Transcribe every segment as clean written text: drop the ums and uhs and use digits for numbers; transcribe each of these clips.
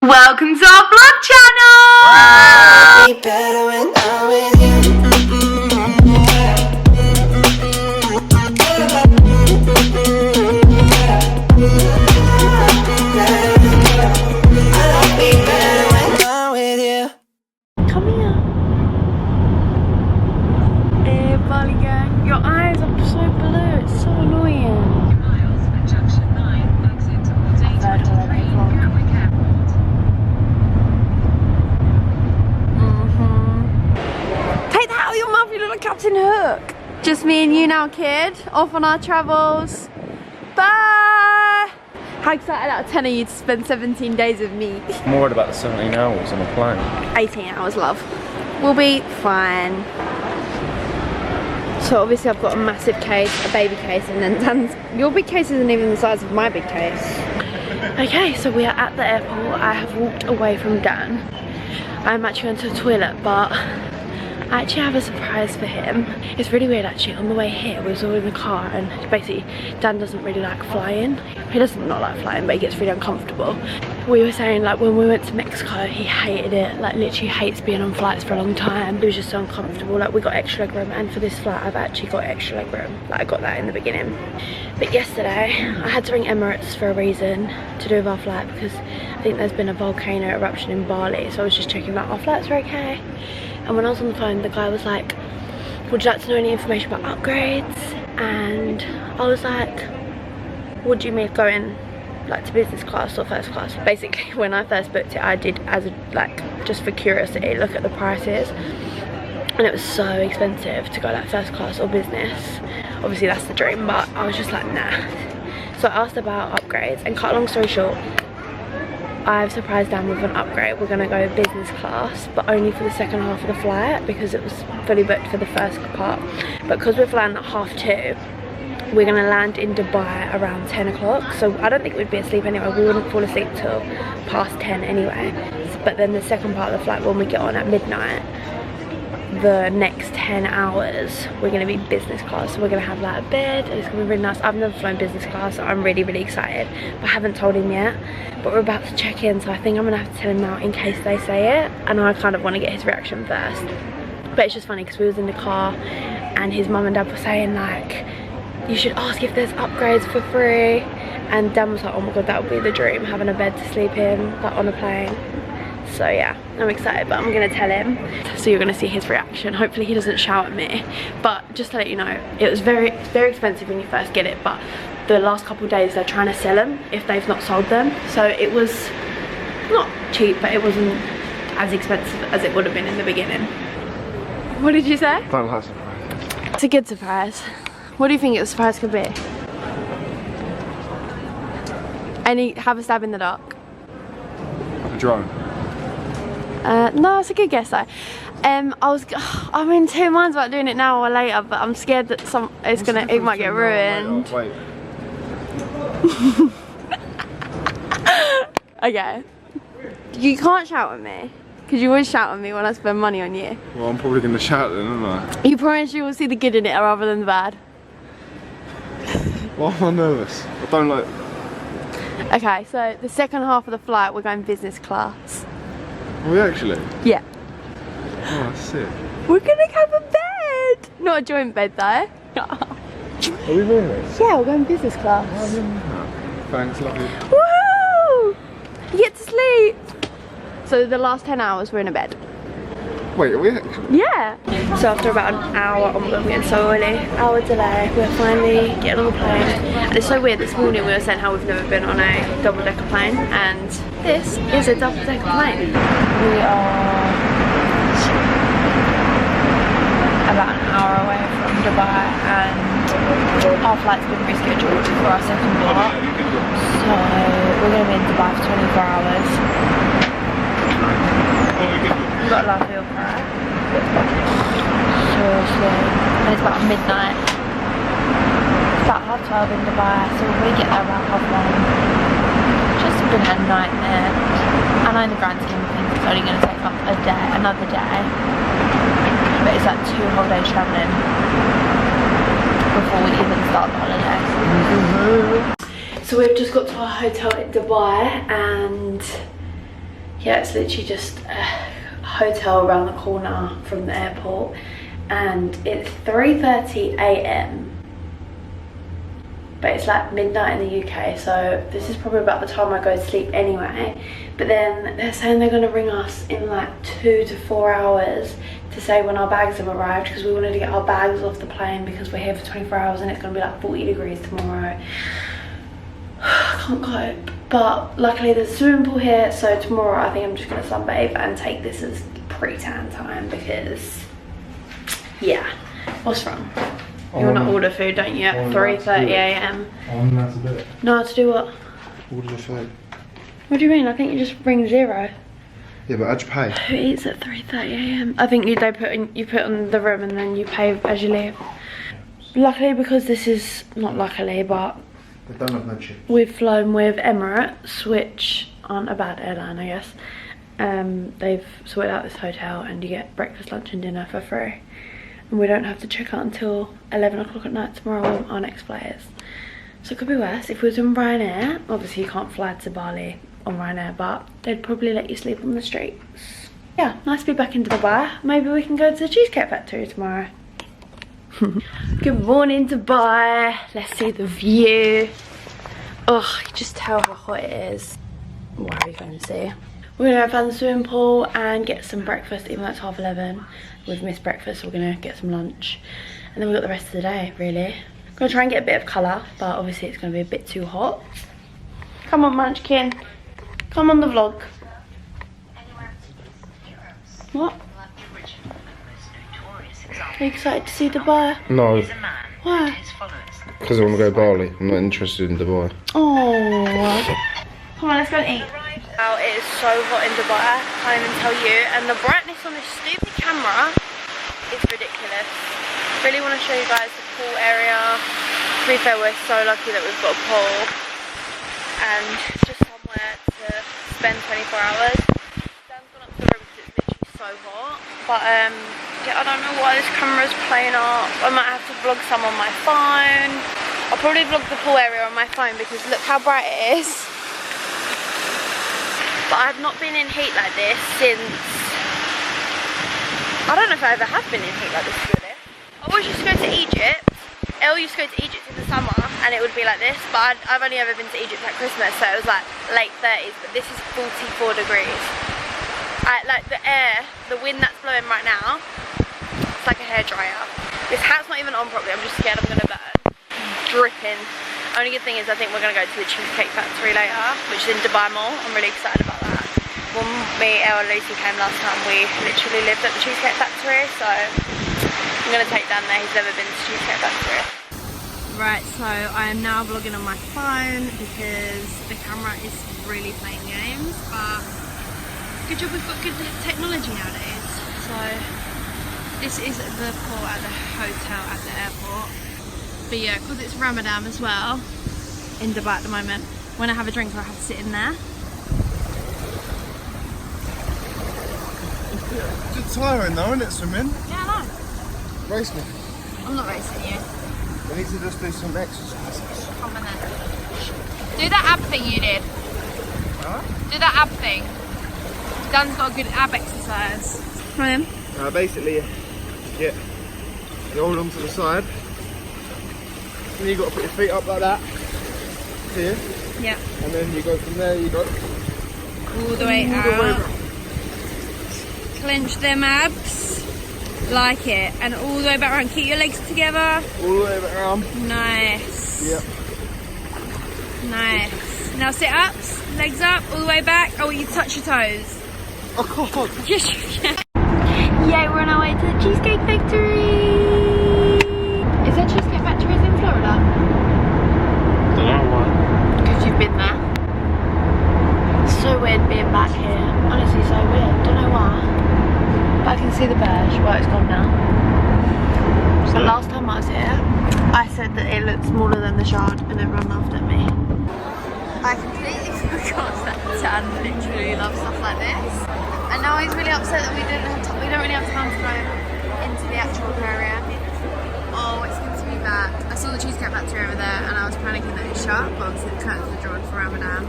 Welcome to our vlog channel! Be better when I'm with you. Be better when I'm with you. Come here. Hey, Bali gang. Your eyes are so blue. It's so annoying. Third holiday vlog. Take that out of your mouth, you look like Captain Hook. Just me and you now, kid. Off on our travels. Bye. How excited out of 10 are you to spend 17 days with me? I'm worried about the 17 hours on a plane. 18 hours, love. We'll be fine. So obviously I've got a massive case, a baby case, and then Dan's, your big case isn't even the size of my big case. Okay, so we are at the airport. I have walked away from Dan. I'm actually going to the toilet, but I actually have a surprise for him. It's really weird actually. On the way here, we was all in the car, and basically Dan doesn't really like flying. He doesn't not like flying, but he gets really uncomfortable. We were saying like when we went to Mexico, he hated it, like literally hates being on flights for a long time. It was just so uncomfortable. Like we got extra leg room, and for this flight I've actually got extra leg room. Like I got that in the beginning. But yesterday I had to ring Emirates for a reason to do with our flight, because I think there's been a volcano eruption in Bali, so I was just checking that our flights were okay. And when I was on the phone, the guy was like, would you like to know any information about upgrades? And I was like, what do you mean going like to business class or first class? Basically, when I first booked it, I did as a, like, just for curiosity, look at the prices. And it was so expensive to go like first class or business. Obviously that's the dream, but I was just like, nah. So I asked about upgrades, and cut a long story short, I've surprised Dan with an upgrade. We're gonna go business class, but only for the second half of the flight, because it was fully booked for the first part. But because we're flying at 2:30, we're gonna land in Dubai around 10 o'clock. So I don't think we'd be asleep anyway. We wouldn't fall asleep till past 10 anyway. But then the second part of the flight, when we get on at midnight, the next 10 hours we're going to be business class, so we're going to have like a bed, and it's going to be really nice. I've never flown business class, so I'm really excited, but I haven't told him yet. But we're about to check in, so I think I'm going to have to tell him now in case they say it, and I kind of want to get his reaction first. But it's just funny because we was in the car and his mum and dad were saying like, you should ask if there's upgrades for free, and Dan was like, oh my god, that would be the dream, having a bed to sleep in like on a plane. So yeah, I'm excited, but I'm gonna tell him. So you're gonna see his reaction. Hopefully he doesn't shout at me. But just to let you know, it was very expensive when you first get it, but the last couple of days they're trying to sell them if they've not sold them. So it was not cheap, but it wasn't as expensive as it would have been in the beginning. What did you say? Don't like surprise. It's a good surprise. What do you think the surprise could be? Have a stab in the dark. A drone. No, it's a good guess though. I'm in two minds about doing it now or later, but I'm scared that it might get ruined. Wait. Okay. You can't shout at me, because you always shout at me when I spend money on you. Well, I'm probably going to shout then, aren't I? You promise you will see the good in it rather than the bad? Why am I nervous? I don't like... Okay, so the second half of the flight we're going business class. Are we actually? Yeah. Oh, that's sick. We're gonna have a bed! Not a joint bed though. Are we doing this? Yeah, we're going business class. Thanks, love you. Woohoo! You get to sleep! So the last 10 hours we're in a bed. Wait, are we actually? Yeah! So after about an hour, oh my god, we're getting so early, hour delay, we're finally getting on the plane. And it's so weird, this morning we were saying how we've never been on a double-decker plane, and this is a double-decker plane. We are about an hour away from Dubai, and our flight's been rescheduled for our second part. So we're going to be in Dubai for 24 hours. We've got a lovely little cry. Seriously. And it's about midnight. It's about 12:30 in Dubai, so we'll really get there about 1:30. Just been a nightmare. I know in the grand scheme of things it's only going to take up another day. But it's like 2 whole days travelling before we even start the holiday. So we've just got to our hotel in Dubai, and Yeah, it's literally just a hotel around the corner from the airport, and it's 3:30 AM. But it's like midnight in the UK, so this is probably about the time I go to sleep anyway. But then they're saying they're gonna ring us in like 2 to 4 hours to say when our bags have arrived, because we wanted to get our bags off the plane because we're here for 24 hours and it's gonna be like 40 degrees tomorrow. I can't cope. But luckily there's a swimming pool here, so tomorrow I think I'm just gonna sunbathe and take this as pre-tan time because, yeah, what's wrong? You want to order food, don't you, at 3:30 AM? I'm not to do it. No, to do what? Order the food. What do you mean? I think you just ring zero. Yeah, but how'd you pay? Who eats at 3:30 AM? I think you put on the room and then you pay as you leave. Luckily, because this is, not luckily, but They don't have no chips. we've flown with Emirates, which aren't a bad airline, I guess. They've sorted out this hotel and you get breakfast, lunch and dinner for free. And we don't have to check out until 11 o'clock at night tomorrow when our next flight is. So it could be worse. If we was on Ryanair, obviously you can't fly to Bali on Ryanair, but they'd probably let you sleep on the streets. Yeah, nice to be back into Dubai. Maybe we can go to the Cheesecake Factory tomorrow. Good morning, Dubai. Let's see the view. Oh, you can just tell how hot it is. What are we going to see? We're gonna go find the swimming pool and get some breakfast, even though it's 11:30. We've missed breakfast, so we're gonna get some lunch. And then we've got the rest of the day, really. I'm gonna try and get a bit of colour, but obviously it's gonna be a bit too hot. Come on, Munchkin. Come on the vlog. What? Are you excited to see Dubai? No, Why? because I want to go to Bali. I'm not interested in Dubai. Oh. Come on, let's go and eat. Wow, it is so hot in Dubai, I can't even tell you. And the brightness on this stupid camera is ridiculous. Really want to show you guys the pool area. To be fair, we're so lucky that we've got a pool. And just somewhere to spend 24 hours. Dan's gone up to the room because it's literally so hot. But yeah, I don't know why this camera's playing up. I might have to vlog some on my phone. I'll probably vlog the pool area on my phone because look how bright it is. But I've not been in heat like this since, I don't know if I ever have been in heat like this, to be honest. I always used to go to Egypt. Elle used to go to Egypt in the summer and it would be like this, but I've only ever been to Egypt at Christmas, so it was like late 30s, but this is 44 degrees. Like the air, the wind that's blowing right now, it's like a hairdryer. This hat's not even on properly, I'm just scared I'm gonna burn. Dripping. Only good thing is I think we're going to go to the Cheesecake Factory later, which is in Dubai Mall. I'm really excited about that. When me, Elle and Lucy came last time, we literally lived at the Cheesecake Factory, so I'm going to take Dan there. He's never been to Cheesecake Factory. Right, so I am now vlogging on my phone because the camera is really playing games, but good job we've got good technology nowadays. So this is the pool at the hotel at the airport. But yeah, because it's Ramadan as well in Dubai at the moment, when I have a drink I have to sit in there. It's tiring though, isn't it, swimming? Yeah, I know. Race me. I'm not racing you. We need to just do some exercises. Come on then. Do that ab thing you did. Huh? Do that ab thing. Dan's got a good ab exercise. Come on then. Basically, you hold on to the side. And you got to put your feet up like that. Here. Yeah. And then you go from there, you go All the way out. Clench them abs. Like it. And all the way back around. Keep your legs together. all the way back around. Nice. Yep. Nice. Now sit ups. Legs up. All the way back. Oh, you touch your toes. Oh God. Yes, you can. Yay, we're on our way to the Cheesecake Factory. Is there Cheesecake Factories in Florida? Don't know why. Because you've been there. It's so weird being back here. Honestly, so weird. Don't know why. But I can see the beige. Well, it's gone now. But last time I was here, I said that it looked smaller than the Shard and everyone laughed at me. I completely forgot that Dan literally loves stuff like this. And now he's really upset that we don't really have time to go into the actual aquarium. Oh, it's good to be back. I saw the Cheesecake Factory over there and I was panicking that it's shut, but obviously the curtains were drawn for Ramadan.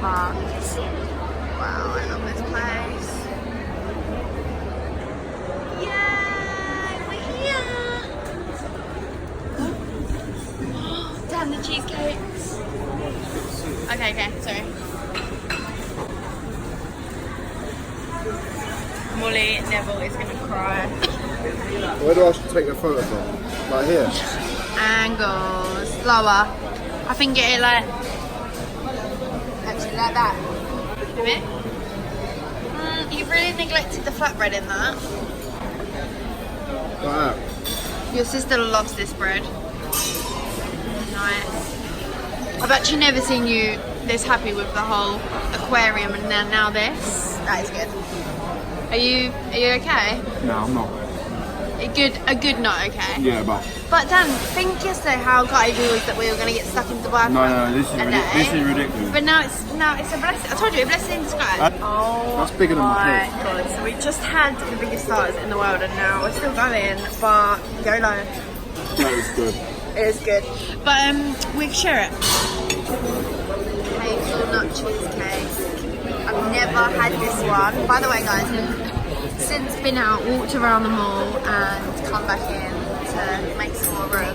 But Molly, Neville is going to cry. Where do I take a photo from? Right here. Angles. Lower. I think get it like... Actually, like that. Come here. You've really neglected the flatbread in that. Like that. Your sister loves this bread. Nice. I've actually never seen you this happy with the whole aquarium and then now this. That is good. Are you okay? No, I'm not. A good not okay. Yeah, but Dan, think yesterday how gutted we was that we were going to get stuck in Dubai. no, this is ridiculous. But now it's a blessing. I told you, a blessing in disguise. That's bigger than my head. God, so we just had the biggest stars in the world and now we're still going, but YOLO. That is good. It is good. But we can share it. Hazelnut cheesecake. I've never had this one. By the way, guys, we've since been out, walked around the mall and come back in to make some more room.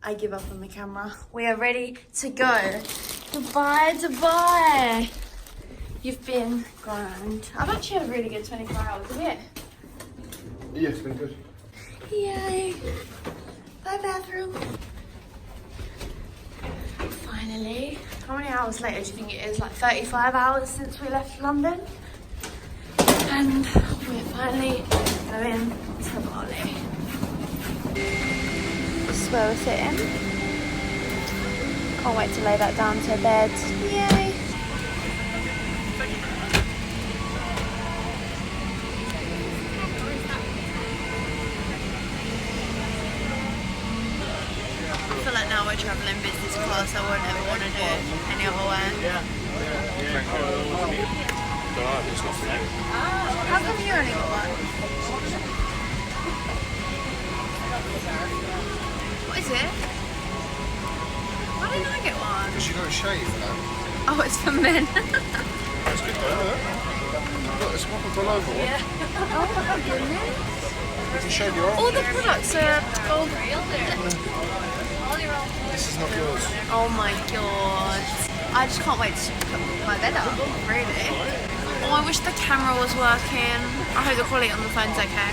I give up on the camera. We are ready to go. Goodbye, Dubai. You've been grand. I've actually had a really good 24 hours, have you? Yeah, it's been good. Yay. Bye, bathroom. Finally. How many hours later do you think it is? Like 35 hours since we left London. And we're finally going to Bali. This is where we're sitting. Can't wait to lay that down to bed. Yay. I feel like now we're travelling business class, I won't ever want to do it any other way. How come you only got one? What is it? Why didn't I get one? Because you got a shave, man. Oh, it's for men. That's good though, look. Look, it's wobbled all over. Yeah. Oh my goodness. You can shave your arm. All the products are gold. This is not yours. Oh my god. I just can't wait to put my bed up, really. Oh, I wish the camera was working. I hope the quality on the phone's okay.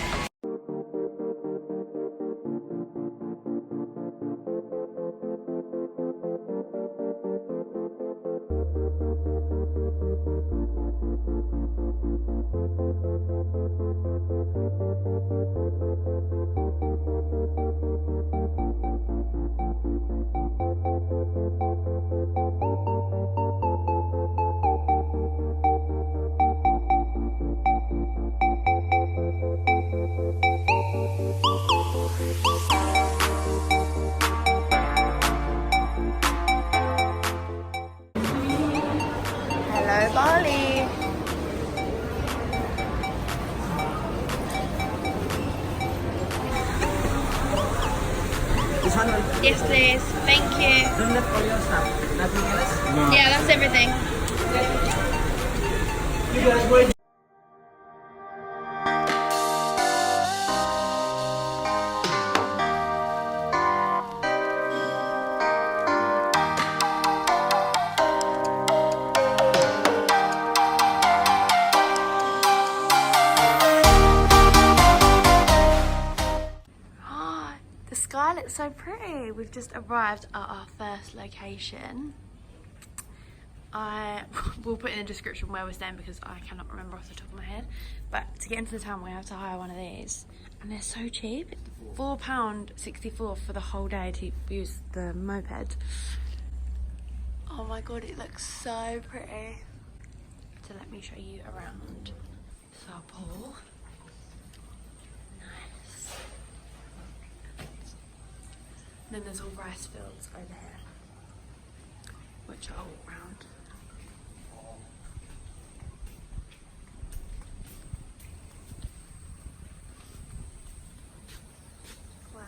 Hello, Bali. Yes, please. Thank you. Yeah, that's everything. The sky looks so pretty. We've just arrived at our first location. I will put in the description where we're staying because I cannot remember off the top of my head. But to get into the town, we have to hire one of these. And they're so cheap. £4.64 for the whole day to use the moped. Oh my god, it looks so pretty. So let me show you around. This is our pool. Nice. And then there's all rice fields over here, which are all round. Wow.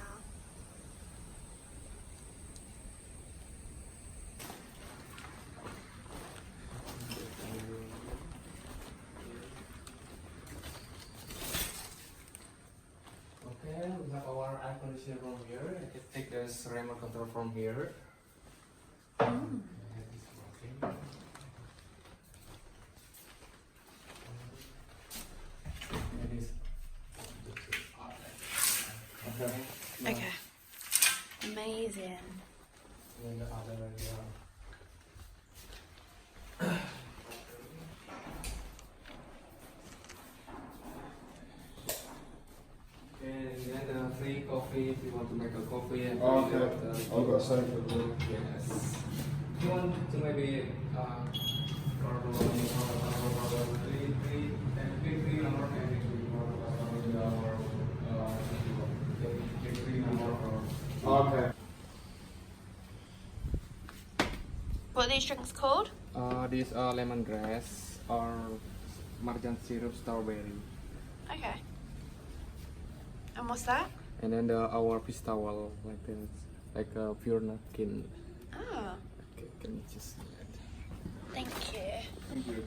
Okay, we have our air conditioner room here. I can take this remote control from here. amazing. And the other and then free coffee if you want to make a coffee. And Okay. I've got a sofa. Yes. If you want to maybe Okay. What are these drinks called? These are lemongrass or marjan syrup strawberry. Okay. And what's that? And then our fish towel like this, like a pure napkin. Oh, Okay, can you just see that? thank you. Thank you.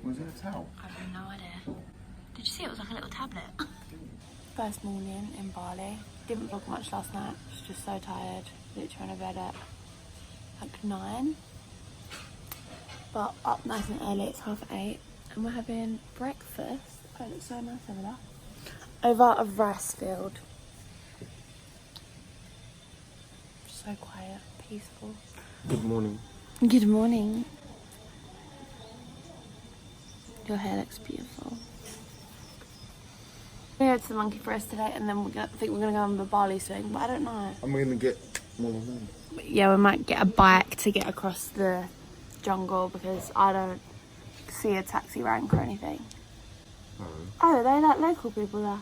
Was it a towel? I have no idea. Did you see it was like a little tablet? First morning in Bali. Didn't vlog much last night. Was just so tired. Literally went to bed at like 9. But up nice and early. It's 8:30, and we're having breakfast. Oh, it looks so nice over there. Over a rice field. So quiet, peaceful. Good morning. Good morning. Your hair looks beautiful. We go to the monkey forest today, and then I think we're gonna go on the Bali swing, but I don't know. I'm gonna get one of them. Yeah, we might get a bike to get across the jungle because I don't see a taxi rank or anything. Oh, they're like local people there.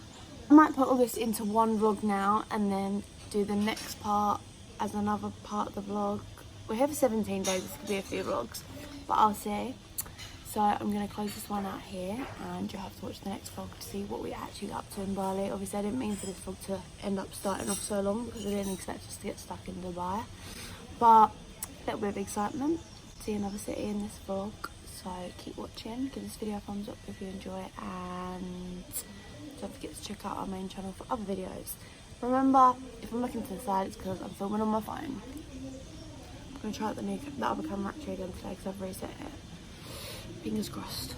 I might put all this into one vlog now and then do the next part as another part of the vlog. We're here for 17 days, this could be a few vlogs, but I'll see. So I'm going to close this one out here, and you'll have to watch the next vlog to see what we actually got up to in Bali. Obviously I didn't mean for this vlog to end up starting off so long because I didn't expect us to get stuck in Dubai. But a little bit of excitement, see another city in this vlog. So keep watching, give this video a thumbs up if you enjoy it, and don't forget to check out our main channel for other videos. Remember, if I'm looking to the side, it's because I'm filming on my phone. I'm going to try out the other camera actually again today because I've reset it. Fingers crossed.